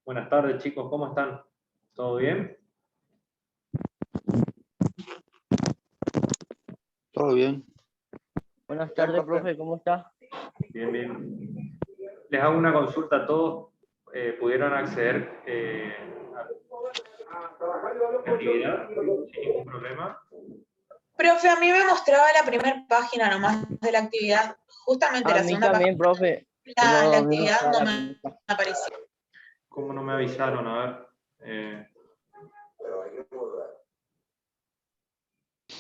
Buenas tardes, chicos, ¿cómo están? ¿Todo bien? Todo bien. Buenas tardes, profe, ¿cómo está? Bien, bien. Les hago una consulta a todos. ¿Pudieron acceder a la actividad sin ningún problema? Profe, a mí me mostraba la primera página nomás de la actividad. Justamente A la mí segunda también, página, profe. la No, actividad está no la me primera. apareció. ¿Cómo no me avisaron? A ver.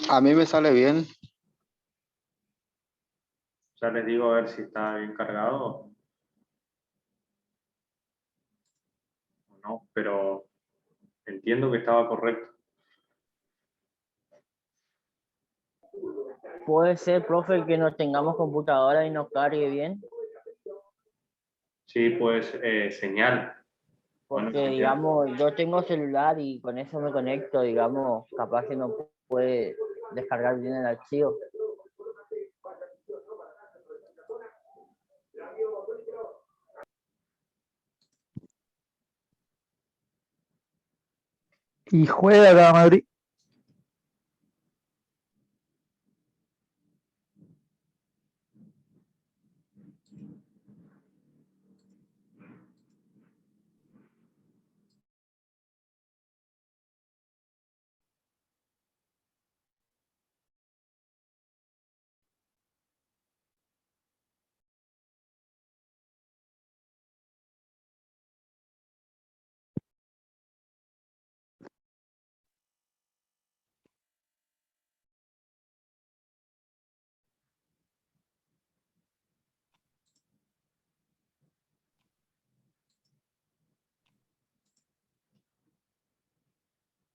A mí me sale bien. Ya les digo a ver si está bien cargado o no, pero entiendo que estaba correcto. Puede ser, profe, que no tengamos computadora y no cargue bien, Sí, pues señal. Bueno, porque, digamos, yo tengo celular y con eso me conecto, digamos, capaz que no puede descargar bien el archivo. Y juega la Madrid.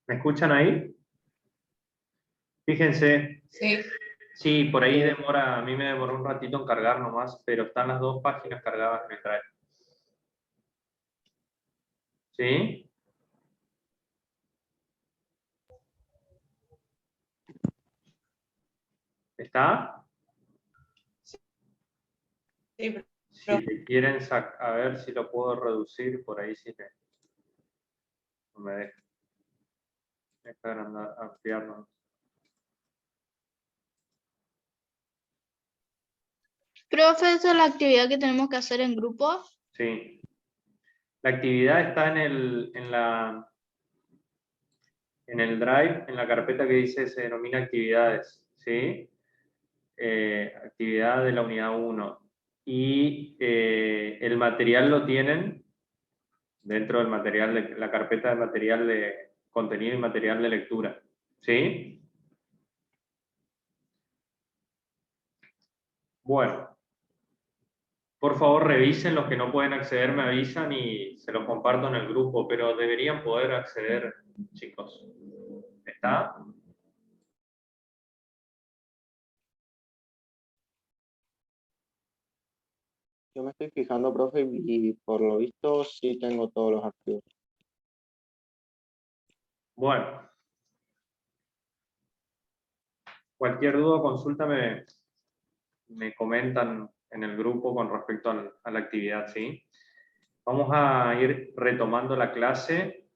¿Me escuchan ahí? Fíjense. Sí. Sí, por ahí demora, a mí me demoró un ratito en cargar nomás, pero están las dos páginas cargadas que me trae. ¿Sí? ¿Está? Sí, Si le quieren a ver si lo puedo reducir, por ahí sí no me deja. Deja ampliarlo. Profe, ¿esa es la actividad que tenemos que hacer en grupo? Sí. La actividad está en el Drive, en la carpeta que dice, se denomina actividades, ¿sí? Actividad de la unidad 1. Y el material lo tienen dentro del material, la carpeta de material de contenido y material de lectura, ¿sí? Bueno, por favor revisen, los que no pueden acceder me avisan y se los comparto en el grupo, pero deberían poder acceder, chicos. ¿Está? Yo me estoy fijando, profe, y por lo visto sí tengo todos los archivos. Bueno. Cualquier duda o consulta me comentan en el grupo con respecto a la actividad, ¿sí? Vamos a ir retomando la clase.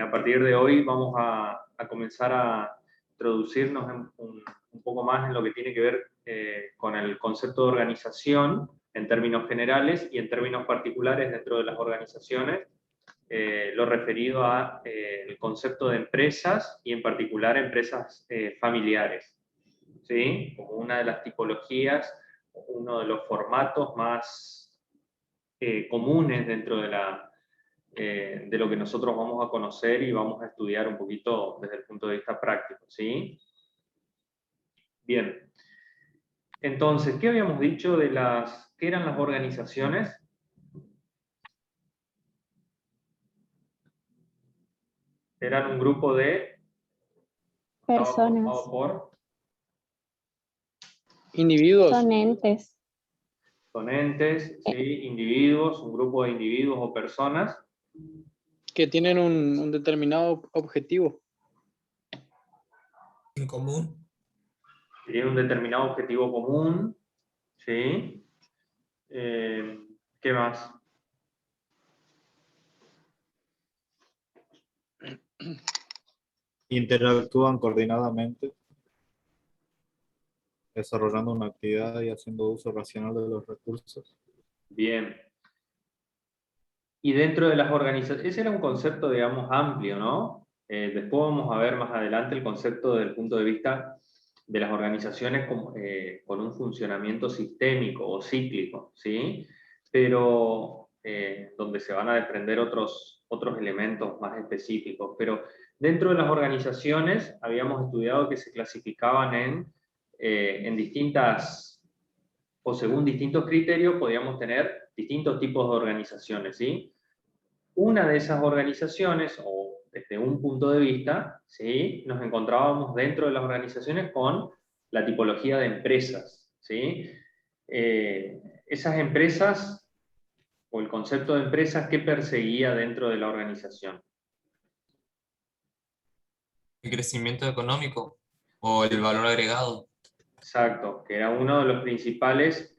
A partir de hoy vamos a comenzar a introducirnos un poco más en lo que tiene que ver con el concepto de organización en términos generales y en términos particulares dentro de las organizaciones, lo referido a el concepto de empresas y en particular empresas familiares, ¿sí? Como una de las tipologías, uno de los formatos más comunes dentro de lo que nosotros vamos a conocer y vamos a estudiar un poquito desde el punto de vista práctico, ¿sí? Bien. Entonces, ¿qué habíamos dicho de qué eran las organizaciones? Eran un grupo de Personas. formado por Individuos. Son entes. son entes, ¿sí? Individuos, un grupo de individuos o personas Que tienen un determinado objetivo. En común. que tienen un determinado objetivo común, ¿sí? ¿Qué más? Interactúan coordinadamente, desarrollando una actividad y haciendo uso racional de los recursos. Bien. Y dentro de las organizaciones, ese era un concepto, digamos, amplio, ¿no? Después vamos a ver más adelante el concepto desde el punto de vista de las organizaciones con un funcionamiento sistémico o cíclico, ¿sí? Pero donde se van a desprender otros elementos más específicos. Pero dentro de las organizaciones habíamos estudiado que se clasificaban en distintas, o según distintos criterios, podíamos tener distintos tipos de organizaciones, ¿sí? Una de esas organizaciones, o desde un punto de vista, ¿sí? Nos encontrábamos dentro de las organizaciones con la tipología de empresas, ¿sí? Esas empresas, o el concepto de empresas, ¿qué perseguía dentro de la organización? El crecimiento económico o el valor agregado. Exacto, que era uno de los principales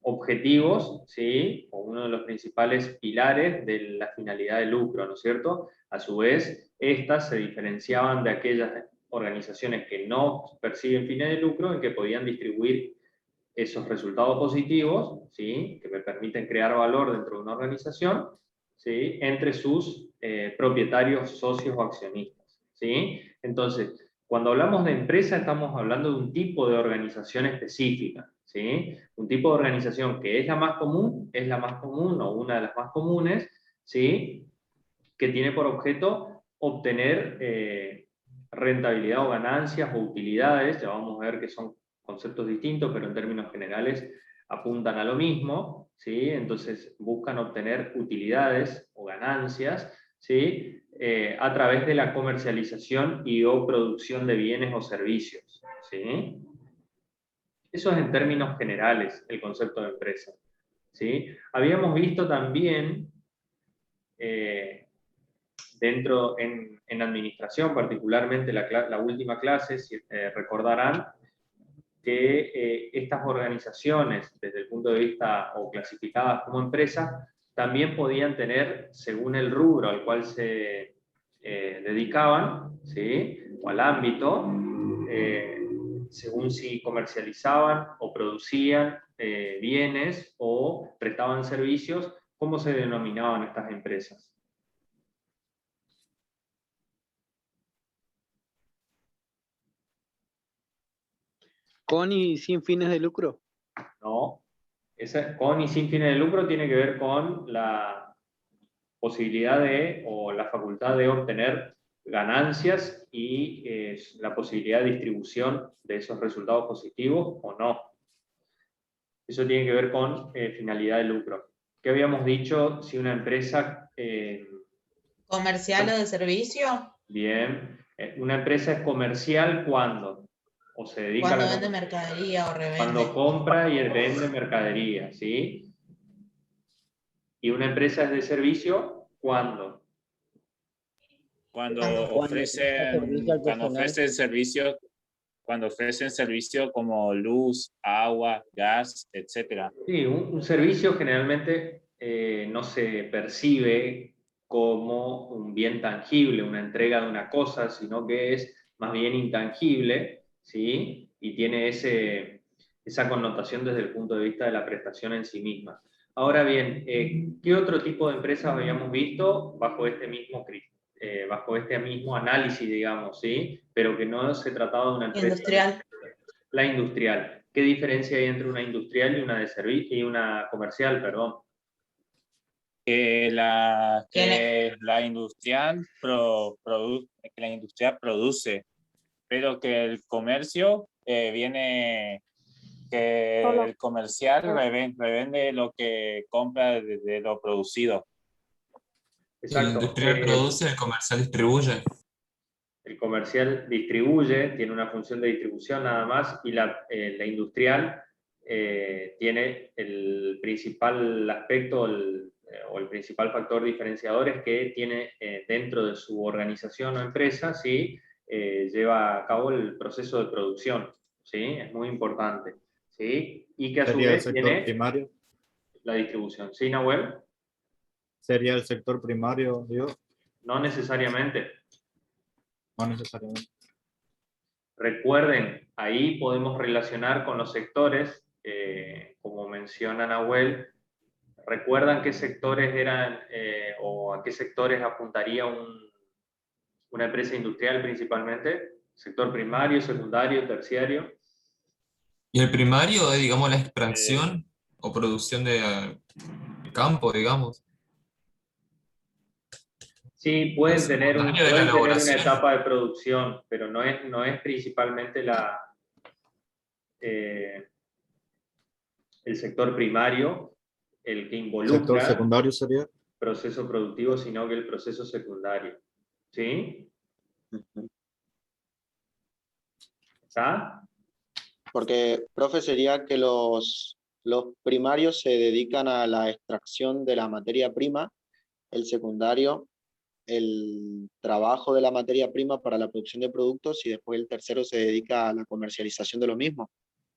objetivos, ¿sí? O uno de los principales pilares de la finalidad de lucro, ¿no es cierto? A su vez, estas se diferenciaban de aquellas organizaciones que no persiguen fines de lucro, en que podían distribuir esos resultados positivos, ¿sí? Que me permiten crear valor dentro de una organización, ¿sí? Entre sus propietarios, socios o accionistas, ¿sí? Entonces, cuando hablamos de empresa, estamos hablando de un tipo de organización específica, ¿sí? Un tipo de organización que es la más común o una de las más comunes, ¿sí? Que tiene por objeto obtener rentabilidad o ganancias o utilidades, ya vamos a ver que son conceptos distintos, pero en términos generales apuntan a lo mismo, ¿sí? Entonces buscan obtener utilidades o ganancias, ¿sí? A través de la comercialización y o producción de bienes o servicios, ¿sí? Eso es en términos generales el concepto de empresa, ¿sí? Habíamos visto también en administración, particularmente la última clase, si recordarán, que estas organizaciones, desde el punto de vista o clasificadas como empresas, también podían tener, según el rubro al cual se dedicaban, ¿sí? O al ámbito, según si comercializaban o producían bienes o prestaban servicios, ¿cómo se denominaban estas empresas? Con y sin fines de lucro. No, con y sin fines de lucro tiene que ver con la posibilidad o la facultad de obtener ganancias y la posibilidad de distribución de esos resultados positivos o no. Eso tiene que ver con finalidad de lucro. ¿Qué habíamos dicho si una empresa... ¿Comercial o de servicio? Bien, una empresa es comercial cuando o se dedica Cuando a la vende mercadería o revende. cuando compra y vende mercadería, ¿sí? Y una empresa es de servicio cuando Cuando presta servicio al personal. Cuando ofrecen servicio como luz, agua, gas, etcétera. Sí, un servicio generalmente no se percibe como un bien tangible, una entrega de una cosa, sino que es más bien intangible, ¿sí? Y tiene esa connotación desde el punto de vista de la prestación en sí misma. Ahora bien, ¿qué otro tipo de empresas habíamos visto bajo este mismo análisis, digamos, ¿sí? Pero que no se trataba de una empresa... Industrial. La industrial. ¿Qué diferencia hay entre una industrial y una de servicio y una comercial, perdón? Que la industrial produce, pero que el comercio el comercial revende lo que compra de lo producido. Exacto. El industrial produce, el comercial distribuye. El comercial distribuye, tiene una función de distribución nada más, y la industrial tiene el principal aspecto o el principal factor diferenciador es que tiene dentro de su organización o empresa, ¿sí? Lleva a cabo el proceso de producción, ¿sí? Es muy importante, ¿sí? Y que a su ¿Sería el vez sector tiene primario? la distribución. ¿Sí, Nahuel? ¿Sería el sector primario, digo? No necesariamente. No necesariamente. Recuerden, ahí podemos relacionar con los sectores, como menciona Nahuel. ¿Recuerdan qué sectores eran o a qué sectores apuntaría una empresa industrial principalmente? ¿Sector primario, secundario, terciario? Y el primario es, digamos, la extracción o producción de campo, digamos. Sí, pueden tener, secundario de la pueden tener una elaboración. etapa de producción, pero no es principalmente el sector primario el que Sector involucra secundario sería. proceso productivo, sino que el proceso secundario. ¿Sí? Ujú. ¿Está? Porque, profe, sería que los primarios se dedican a la extracción de la materia prima, el secundario, el trabajo de la materia prima para la producción de productos y después el tercero se dedica a la comercialización de lo mismo.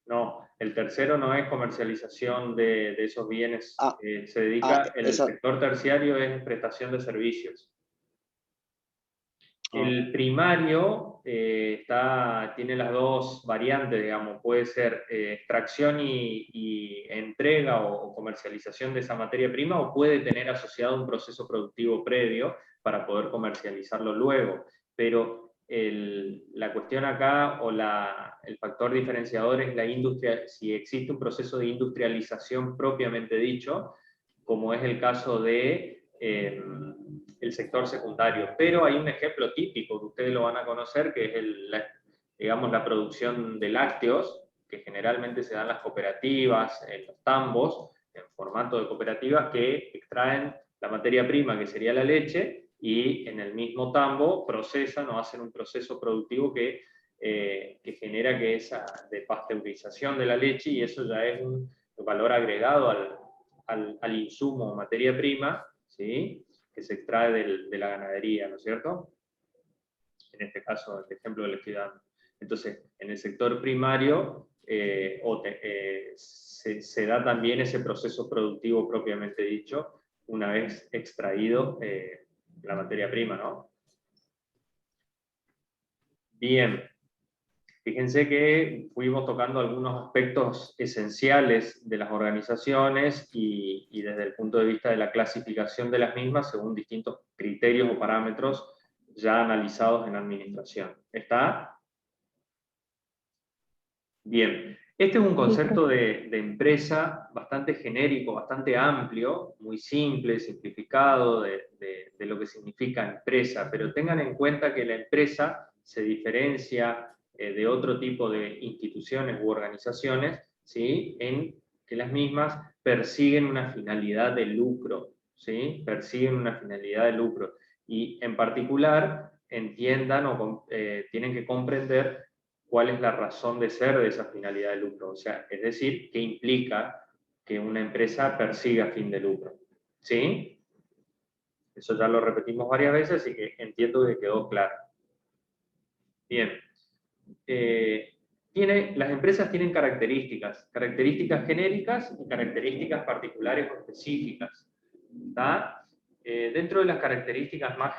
No, el tercero no es comercialización de esos bienes. Ah, Se dedica, el esa, sector terciario es prestación de servicios. ah, El primario tiene las dos variantes, digamos, puede ser extracción y entrega o comercialización de esa materia prima, o puede tener asociado un proceso productivo previo para poder comercializarlo luego. Pero la cuestión acá, o el factor diferenciador, es la industria, si existe un proceso de industrialización propiamente dicho, como es el caso de el sector secundario. Pero hay un ejemplo típico que ustedes lo van a conocer, que es digamos, la producción de lácteos, que generalmente se dan en las cooperativas, en los tambos, en formato de cooperativas, que extraen la materia prima, que sería la leche, y en el mismo tambo procesan o hacen un proceso productivo que genera que esa de pasteurización de la leche, y eso ya es un valor agregado al insumo, materia prima, ¿sí? Que se extrae de la ganadería, ¿no es cierto? En este caso, el ejemplo que le estoy dando. Entonces, en el sector primario se da también ese proceso productivo propiamente dicho, una vez extraído la materia prima, ¿no? Bien. Fíjense que fuimos tocando algunos aspectos esenciales de las organizaciones y desde el punto de vista de la clasificación de las mismas según distintos criterios o parámetros ya analizados en administración. ¿Está? Bien. Este es un concepto de empresa bastante genérico, bastante amplio, muy simple, simplificado de lo que significa empresa, pero tengan en cuenta que la empresa se diferencia de otro tipo de instituciones u organizaciones, ¿sí? En que las mismas persiguen una finalidad de lucro, ¿sí? Persiguen una finalidad de lucro. Y en particular entiendan o tienen que comprender cuál es la razón de ser de esa finalidad de lucro. O sea, es decir, qué implica que una empresa persiga fin de lucro. ¿Sí? Eso ya lo repetimos varias veces, así que entiendo que quedó claro. Bien. Las empresas tienen características genéricas y características particulares o específicas. ¿Está? Dentro de las características más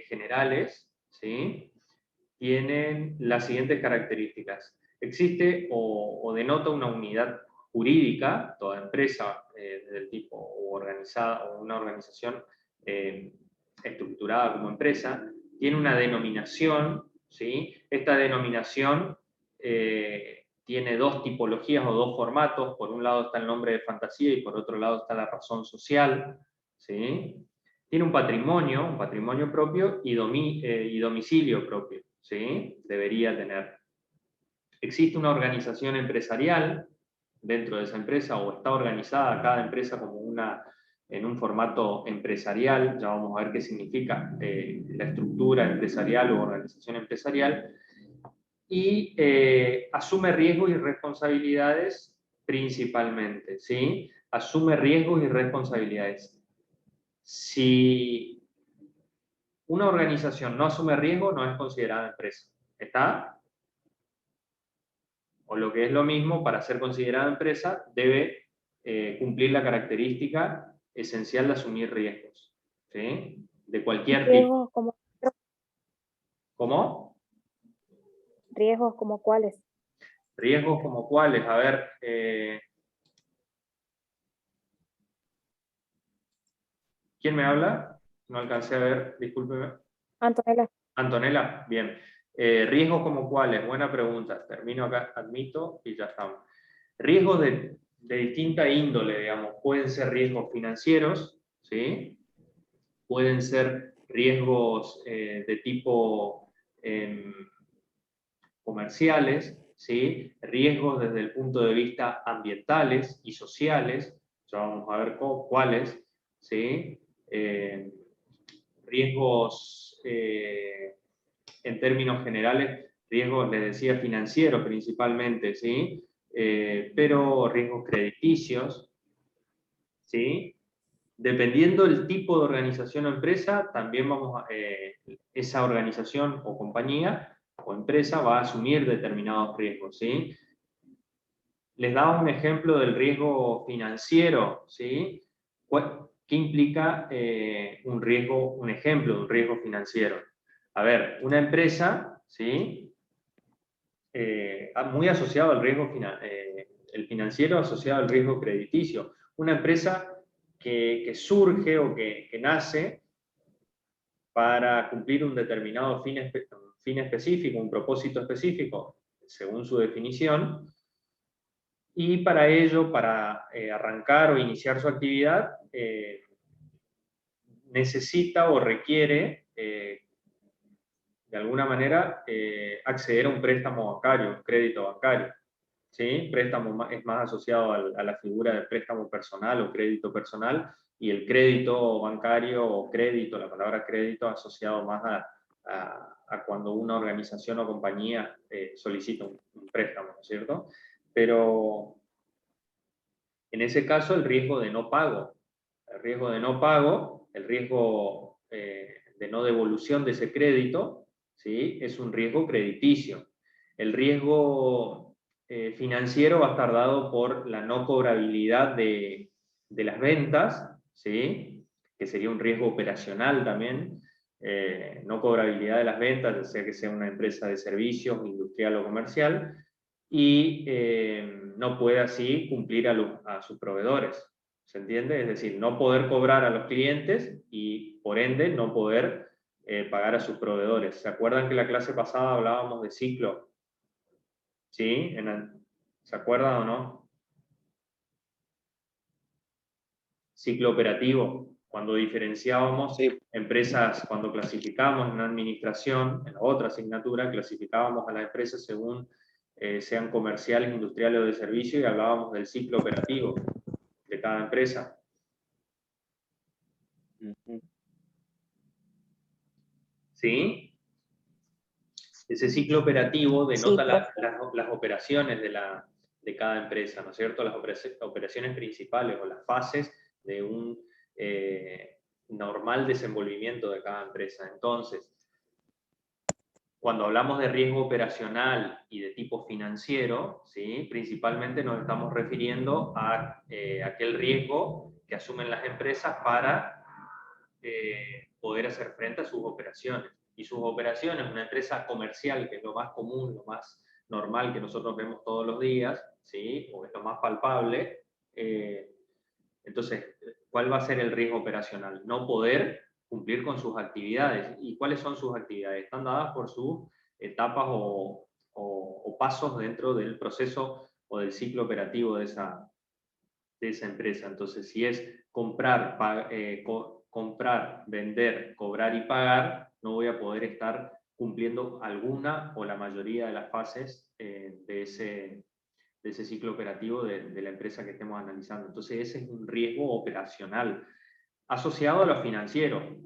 generales, ¿sí? Tienen las siguientes características. Existe o denota una unidad jurídica, toda empresa del tipo o organizada o una organización estructurada como empresa, tiene una denominación, ¿sí? Esta denominación tiene dos tipologías o dos formatos. Por un lado está el nombre de fantasía y por otro lado está la razón social, ¿sí? Tiene un patrimonio propio y domicilio propio, ¿sí? Debería tener. Existe una organización empresarial dentro de esa empresa, o está organizada cada empresa como en un formato empresarial. Ya vamos a ver qué significa la estructura empresarial o organización empresarial. Y asume riesgos y responsabilidades principalmente, ¿sí? Asume riesgos y responsabilidades. Si una organización no asume riesgo, no es considerada empresa. ¿Está? O lo que es lo mismo, para ser considerada empresa, debe cumplir la característica esencial de asumir riesgos. ¿Sí? de cualquier tipo. Riesgos como, ¿Cómo? riesgos como cuáles. Riesgos como cuáles, a ver, ¿quién me habla? No alcancé a ver, discúlpeme. Antonella. Antonella, bien. Riesgos como cuáles, buena pregunta. Termino acá, admito, y ya estamos. Riesgos de distinta índole, digamos, pueden ser riesgos financieros, ¿sí? Pueden ser riesgos de tipo comerciales, ¿sí? Riesgos desde el punto de vista ambientales y sociales, ya vamos a ver cuáles, ¿sí? Riesgos, en términos generales, riesgos, les decía, financieros principalmente, ¿sí? Pero riesgos crediticios, ¿sí? Dependiendo del tipo de organización o empresa, también esa organización o compañía o empresa va a asumir determinados riesgos, ¿sí? Les daba un ejemplo del riesgo financiero, ¿sí? ¿Qué implica un riesgo, un ejemplo de un riesgo financiero? A ver, una empresa, ¿sí? Muy asociado al riesgo el financiero asociado al riesgo crediticio. Una empresa que surge o que nace para cumplir un determinado fin específico, un propósito específico, según su definición, y para ello, para arrancar o iniciar su actividad, necesita o requiere, de alguna manera, acceder a un préstamo bancario, un crédito bancario. ¿Sí? Préstamo es más asociado a la figura de préstamo personal o crédito personal, y el crédito bancario o crédito, la palabra crédito, asociado más a cuando una organización o compañía solicita un préstamo, ¿no es cierto? Pero en ese caso el riesgo de no pago, el riesgo de no devolución de ese crédito, ¿sí? Es un riesgo crediticio. El riesgo financiero va a estar dado por la no cobrabilidad de las ventas, ¿sí? Que sería un riesgo operacional también, no cobrabilidad de las ventas, ya sea que sea una empresa de servicios, industrial o comercial, y no puede así cumplir a sus proveedores. ¿Se entiende? Es decir, no poder cobrar a los clientes y, por ende, no poder pagar a sus proveedores. ¿Se acuerdan que la clase pasada hablábamos de ciclo? ¿Sí? ¿Se acuerdan o no? Ciclo operativo. Cuando diferenciábamos empresas, cuando clasificábamos en una administración, en la otra asignatura, clasificábamos a las empresas según sean comerciales, industriales o de servicio, y hablábamos del ciclo operativo de cada empresa. ¿Sí? Ese ciclo operativo denota las operaciones de cada empresa, ¿no es cierto? Las operaciones principales o las fases de un normal desenvolvimiento de cada empresa. Entonces, cuando hablamos de riesgo operacional y de tipo financiero, ¿sí? Principalmente nos estamos refiriendo a aquel riesgo que asumen las empresas para poder hacer frente a sus operaciones. Y sus operaciones, una empresa comercial, que es lo más común, lo más normal que nosotros vemos todos los días, ¿sí? O es lo más palpable, entonces, ¿cuál va a ser el riesgo operacional? No poder cumplir con sus actividades. ¿Y cuáles son sus actividades? Están dadas por sus etapas o pasos dentro del proceso o del ciclo operativo de esa empresa. Entonces, si es comprar, vender, cobrar y pagar, no voy a poder estar cumpliendo alguna o la mayoría de las fases de ese ciclo operativo de la empresa que estemos analizando. Entonces, ese es un riesgo operacional asociado a lo financiero.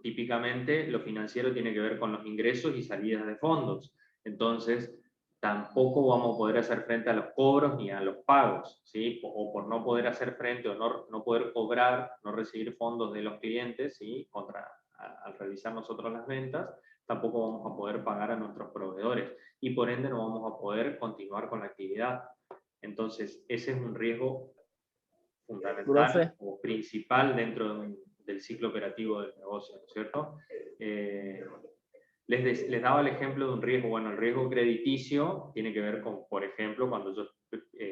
Típicamente, lo financiero tiene que ver con los ingresos y salidas de fondos. Entonces, tampoco vamos a poder hacer frente a los cobros ni a los pagos, ¿sí? O por no poder hacer frente o no poder cobrar, no recibir fondos de los clientes, ¿sí? Al realizar nosotros las ventas, tampoco vamos a poder pagar a nuestros proveedores y por ende no vamos a poder continuar con la actividad. Entonces, ese es un riesgo fundamental o principal dentro del ciclo operativo del negocio, ¿no es cierto? Les daba el ejemplo de un riesgo. Bueno, el riesgo crediticio tiene que ver con, por ejemplo, cuando yo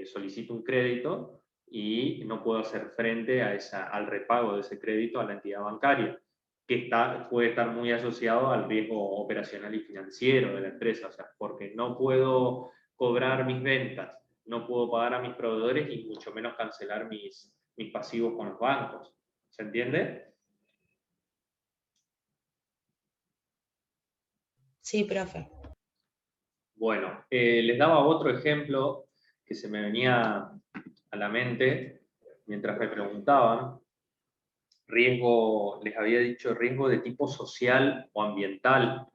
solicito un crédito y no puedo hacer frente a al repago de ese crédito a la entidad bancaria, que puede estar muy asociado al riesgo operacional y financiero de la empresa, o sea, porque no puedo cobrar mis ventas, no puedo pagar a mis proveedores y mucho menos cancelar mis pasivos con los bancos. ¿Se entiende? Sí, profe. Bueno, les daba otro ejemplo que se me venía a la mente mientras me preguntaban. Riesgo, les había dicho riesgo de tipo social o ambiental.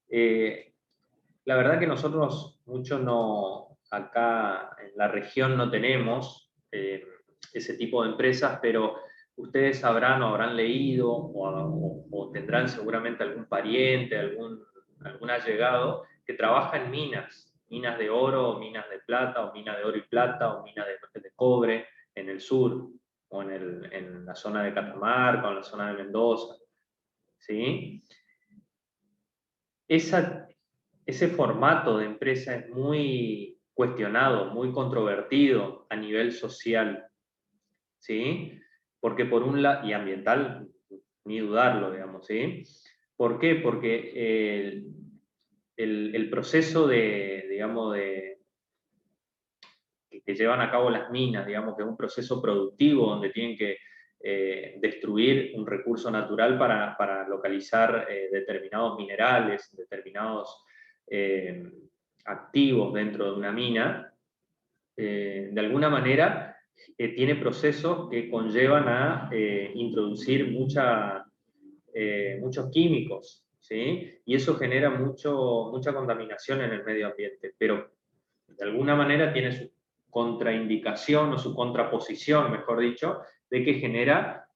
La verdad que nosotros mucho no, acá en la región no tenemos ese tipo de empresas, pero ustedes sabrán o habrán leído o tendrán seguramente algún pariente, algún allegado que trabaja en minas de oro, minas de plata, o minas de oro y plata, o minas de cobre en el sur, o en la zona de Catamarca, o en la zona de Mendoza. ¿Sí? Ese formato de empresa es muy cuestionado, muy controvertido a nivel social, ¿sí? Porque por un lado, y ambiental, ni dudarlo, digamos, ¿sí? ¿Por qué? Porque el proceso digamos, que llevan a cabo las minas, digamos, que es un proceso productivo donde tienen que destruir un recurso natural para localizar determinados minerales, determinados activos dentro de una mina, de alguna manera tiene procesos que conllevan a introducir muchos químicos, ¿sí? Y eso genera mucha contaminación en el medio ambiente, pero de alguna manera tiene su contraindicación o su contraposición, mejor dicho, de que genera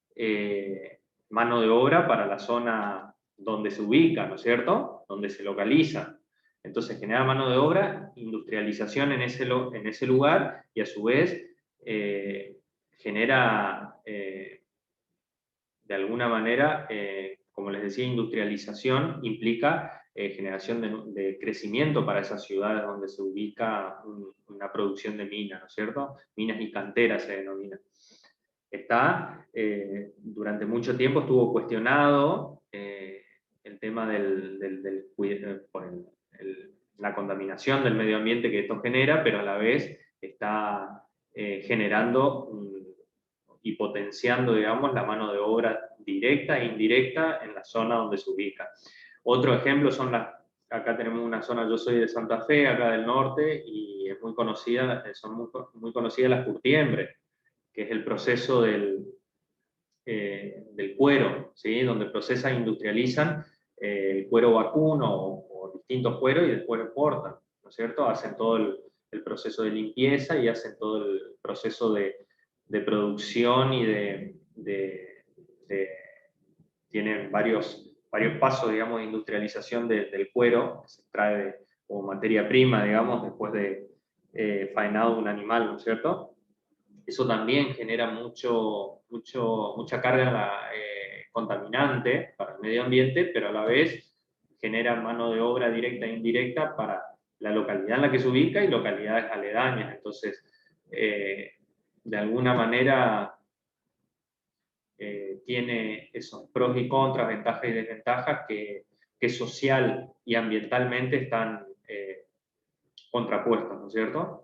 mano de obra para la zona donde se ubica, ¿no es cierto? Donde se localiza. Entonces genera mano de obra, industrialización en ese lugar y a su vez genera de alguna manera, como les decía, industrialización implica generación de crecimiento para esas ciudades donde se ubica una producción de minas, ¿no es cierto? Minas y canteras se denomina. Durante mucho tiempo estuvo cuestionado el tema por la contaminación del medio ambiente que esto genera, pero a la vez está generando y potenciando, digamos, la mano de obra directa e indirecta en la zona donde se ubica. Otro ejemplo son acá tenemos una zona, yo soy de Santa Fe, acá del norte, y es muy conocida, son muy conocidas las curtiembres, que es el proceso del cuero, ¿sí? Donde procesan e industrializan el cuero vacuno o distintos cueros y después exportan, ¿no es cierto? Hacen todo el proceso de limpieza y hacen todo el proceso de producción y tienen varios pasos, digamos, de industrialización del cuero, que se extrae como materia prima, digamos, después de faenado un animal, ¿no es cierto? Eso también genera mucha carga contaminante para el medio ambiente, pero a la vez genera mano de obra directa e indirecta para la localidad en la que se ubica y localidades aledañas. Entonces, de alguna manera tiene esos pros y contras, ventajas y desventajas que social y ambientalmente están contrapuestos, ¿no es cierto?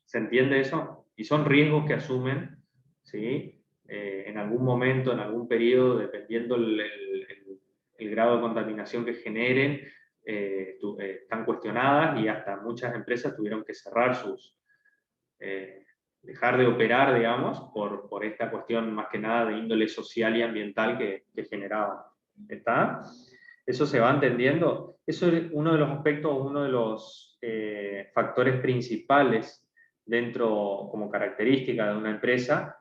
¿Se entiende eso? Y son riesgos que asumen, ¿sí? En algún momento, en algún periodo, dependiendo el grado de contaminación que generen, están cuestionadas y hasta muchas empresas tuvieron que cerrar dejar de operar, digamos, por esta cuestión más que nada de índole social y ambiental que generaban. ¿Está? ¿Eso se va entendiendo? Eso es uno de los aspectos, uno de los factores principales dentro, como característica de una empresa,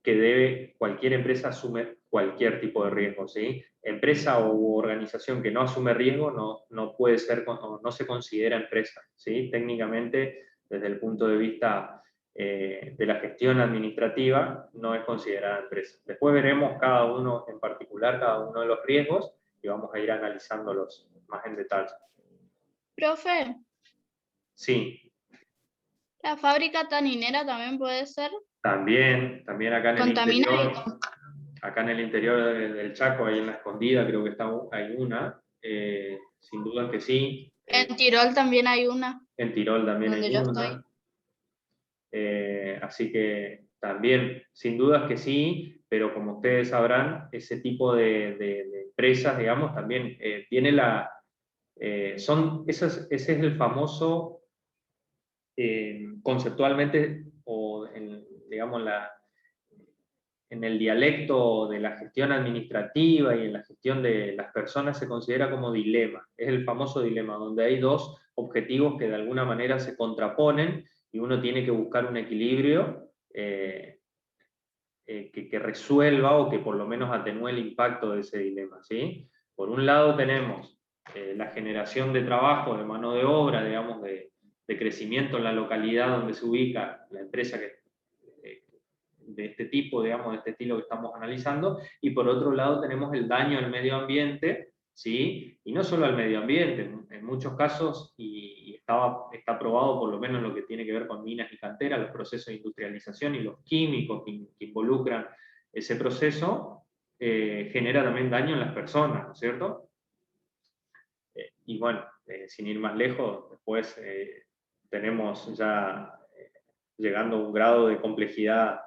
que cualquier empresa asume cualquier tipo de riesgo, ¿sí? Empresa u organización que no asume riesgo no puede ser, no se considera empresa, ¿sí? Técnicamente, desde el punto de vista de la gestión administrativa, no es considerada empresa. Después veremos cada uno en particular, cada uno de los riesgos, y vamos a ir analizándolos más en detalle. Profe, Sí, ¿la fábrica taninera también puede ser? también acá en el Contamina interior, acá en el interior del Chaco, ahí en la Escondida, creo que hay una, sin duda que sí. En Tirol también hay una, En Tirol también donde hay yo una. estoy. Así que también, sin dudas que sí, pero como ustedes sabrán, ese tipo de empresas, digamos, también tiene ese es el famoso, conceptualmente, o digamos, en el dialecto de la gestión administrativa y en la gestión de las personas se considera como dilema. Es el famoso dilema, donde hay dos objetivos que de alguna manera se contraponen y uno tiene que buscar un equilibrio que resuelva o que por lo menos atenúe el impacto de ese dilema, ¿sí? Por un lado tenemos la generación de trabajo, de mano de obra, digamos, de crecimiento en la localidad donde se ubica la empresa de este tipo, digamos, de este estilo que estamos analizando, y por otro lado tenemos el daño al medio ambiente, ¿sí? Y no solo al medio ambiente, en muchos casos, y está probado por lo menos en lo que tiene que ver con minas y canteras, los procesos de industrialización y los químicos que involucran ese proceso, genera también daño en las personas, ¿no es cierto? Y bueno, sin ir más lejos, después tenemos ya llegando a un grado de complejidad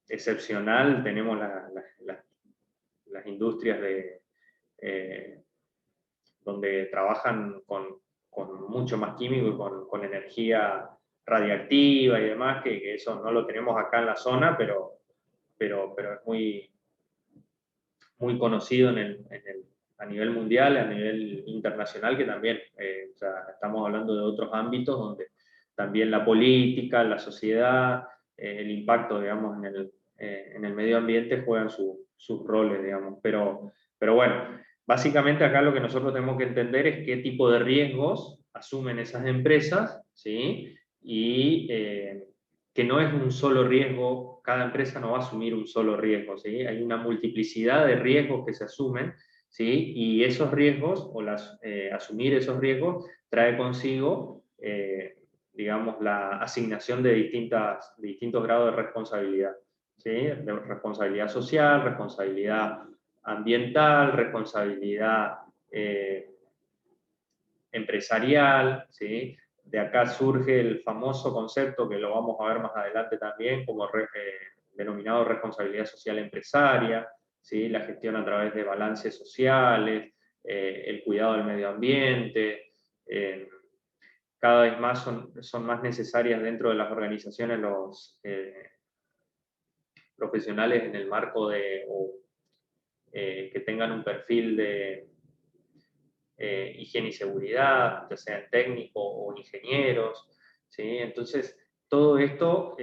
excepcional, tenemos las industrias donde trabajan con mucho más químico y con energía radiactiva y demás, que eso no lo tenemos acá en la zona, pero es muy, muy conocido a nivel mundial, a nivel internacional, que también o sea, estamos hablando de otros ámbitos donde también la política, la sociedad, el impacto, digamos, en el medio ambiente juegan sus roles, digamos. Pero bueno, básicamente acá lo que nosotros tenemos que entender es qué tipo de riesgos asumen esas empresas, ¿sí? Y que no es un solo riesgo, cada empresa no va a asumir un solo riesgo, ¿sí? Hay una multiplicidad de riesgos que se asumen, ¿sí? Y esos riesgos, o asumir esos riesgos, trae consigo digamos, la asignación de distintos grados de responsabilidad, ¿sí? De responsabilidad social, responsabilidad ambiental, responsabilidad empresarial, ¿sí? De acá surge el famoso concepto, que lo vamos a ver más adelante también, como denominado responsabilidad social empresaria, ¿sí? La gestión a través de balances sociales, el cuidado del medio ambiente, cada vez más son más necesarias dentro de las organizaciones los profesionales en el marco que tengan un perfil de higiene y seguridad, ya sean técnicos o ingenieros, ¿sí? Entonces, todo esto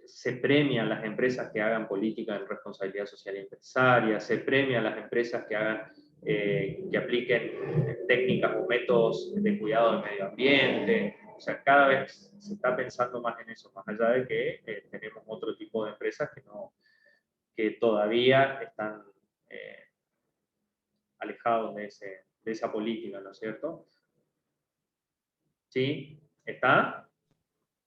se premia a las empresas que hagan política en responsabilidad social empresaria, se premia a las empresas que que apliquen técnicas o métodos de cuidado del medio ambiente. O sea, cada vez se está pensando más en eso, más allá de que tenemos otro tipo de empresas que todavía están alejados de esa política, ¿no es cierto? ¿Sí? ¿Está?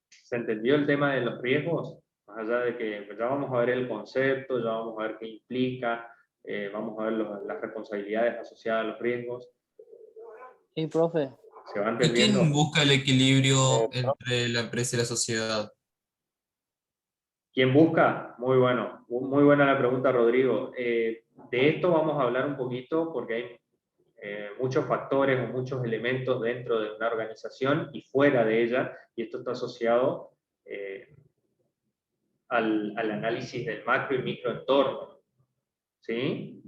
¿Se entendió el tema de los riesgos? Más allá de que ya vamos a ver el concepto, ya vamos a ver qué implica, vamos a ver las responsabilidades asociadas a los riesgos. Sí, profe. ¿Se va ¿Y entendiendo? quién busca el equilibrio entre la empresa y la sociedad? ¿Quién busca? Muy bueno, muy buena la pregunta, Rodrigo. De esto vamos a hablar un poquito porque hay muchos factores o muchos elementos dentro de una organización y fuera de ella, y esto está asociado al análisis del macro y microentorno, ¿sí?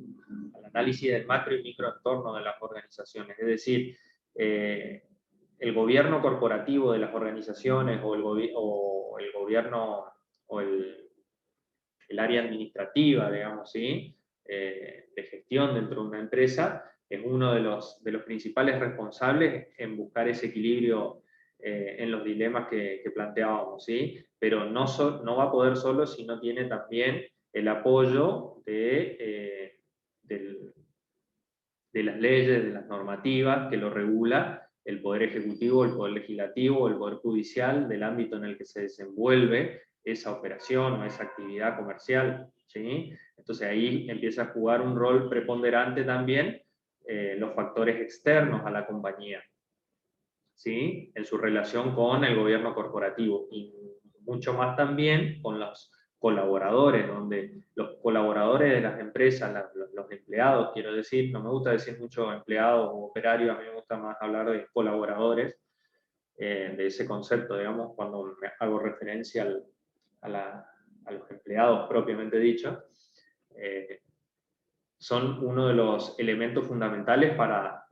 Al análisis del macro y microentorno de las organizaciones, es decir, el gobierno corporativo de las organizaciones o el gobierno o el área administrativa, digamos, ¿sí? De gestión dentro de una empresa, es uno de los principales responsables en buscar ese equilibrio en los dilemas que planteábamos, ¿sí? Pero no va a poder solo si no tiene también el apoyo de las leyes, de las normativas que lo regula el Poder Ejecutivo, el Poder Legislativo, el Poder Judicial, del ámbito en el que se desenvuelve esa operación o esa actividad comercial, ¿sí? Entonces ahí empieza a jugar un rol preponderante también los factores externos a la compañía, ¿sí? En su relación con el gobierno corporativo, y mucho más también con los colaboradores, donde los colaboradores de las empresas, los empleados, quiero decir, no me gusta decir mucho empleados o operarios, a mí me gusta más hablar de colaboradores, de ese concepto, digamos, cuando me hago referencia a los empleados propiamente dicho, son uno de los elementos fundamentales para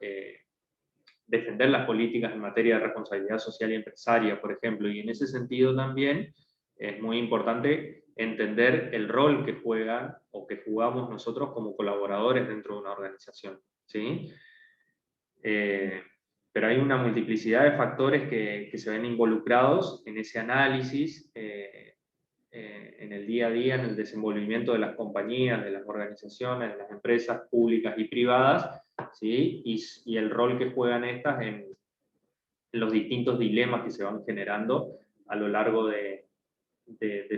defender las políticas en materia de responsabilidad social y empresaria, por ejemplo, y en ese sentido también es muy importante entender el rol que juegan o que jugamos nosotros como colaboradores dentro de una organización, ¿sí? Pero hay una multiplicidad de factores que se ven involucrados en ese análisis, en el día a día, en el desenvolvimiento de las compañías, de las organizaciones, de las empresas públicas y privadas, ¿sí? Y el rol que juegan estas en los distintos dilemas que se van generando a lo largo de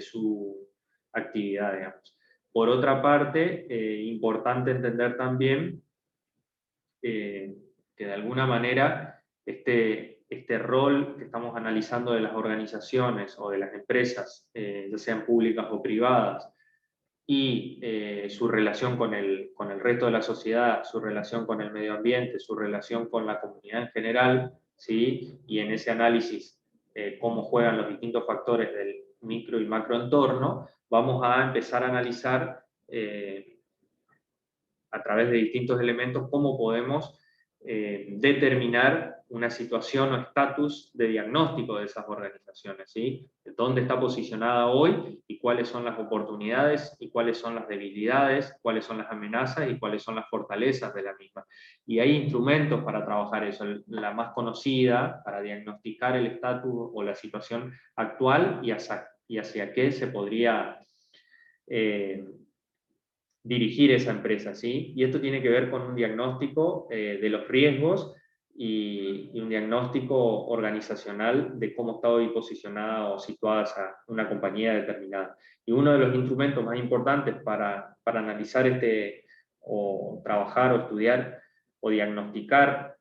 su actividad, digamos. Por otra parte, importante entender también que de alguna manera este rol que estamos analizando de las organizaciones o de las empresas, ya sean públicas o privadas, y su relación con el resto de la sociedad, su relación con el medio ambiente, su relación con la comunidad en general, ¿sí? Y en ese análisis cómo juegan los distintos factores del micro y macro entorno, vamos a empezar a analizar a través de distintos elementos cómo podemos determinar una situación o estatus de diagnóstico de esas organizaciones, ¿sí? De dónde está posicionada hoy y cuáles son las oportunidades y cuáles son las debilidades, cuáles son las amenazas y cuáles son las fortalezas de la misma. Y hay instrumentos para trabajar eso. La más conocida para diagnosticar el estatus o la situación actual y hacia qué se podría dirigir esa empresa, ¿sí? Y esto tiene que ver con un diagnóstico de los riesgos y un diagnóstico organizacional de cómo está hoy posicionada o situada una compañía determinada. Y uno de los instrumentos más importantes para analizar o trabajar o estudiar o diagnosticar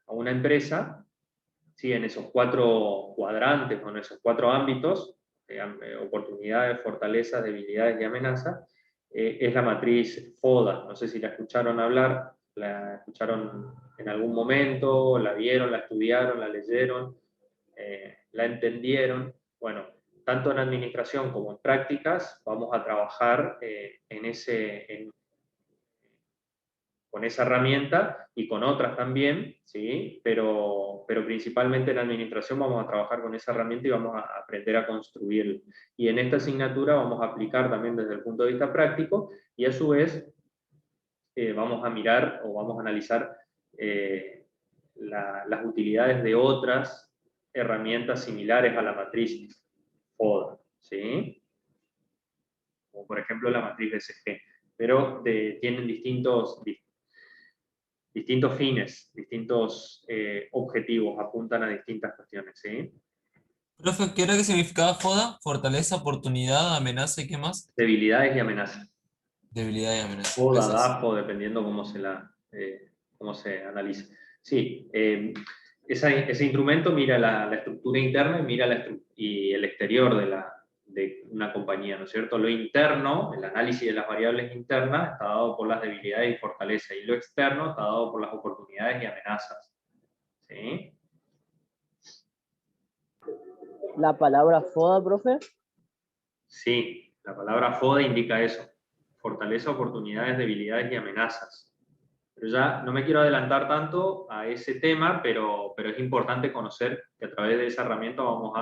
a una empresa, ¿sí? En esos 4 cuadrantes o en esos 4 ámbitos, oportunidades, fortalezas, debilidades y amenazas, es la matriz FODA. No sé si la escucharon hablar, la escucharon en algún momento, la vieron, la estudiaron, la leyeron, la entendieron. Bueno, tanto en administración como en prácticas vamos a trabajar con esa herramienta y con otras también, ¿sí? Pero principalmente en administración vamos a trabajar con esa herramienta y vamos a aprender a construirla. Y en esta asignatura vamos a aplicar también desde el punto de vista práctico y a su vez vamos a mirar o vamos a analizar las utilidades de otras herramientas similares a la matriz FODA, ¿sí? Como por ejemplo la matriz BCG, pero tienen distintos fines, distintos objetivos, apuntan a distintas cuestiones, ¿sí? Profe, ¿qué era que significaba FODA? Fortaleza, oportunidad, amenaza y qué más. Debilidades y amenazas. Debilidad y amenaza. FODA, Gracias. DAFO, dependiendo cómo se analiza. Sí, ese instrumento mira la estructura interna y mira y el exterior de una compañía, ¿no es cierto? Lo interno, el análisis de las variables internas, está dado por las debilidades y fortalezas, y lo externo está dado por las oportunidades y amenazas, ¿sí? ¿La palabra FODA, profe? Sí, la palabra FODA indica eso: fortaleza, oportunidades, debilidades y amenazas. Pero ya no me quiero adelantar tanto a ese tema, pero es importante conocer que a través de esa herramienta vamos a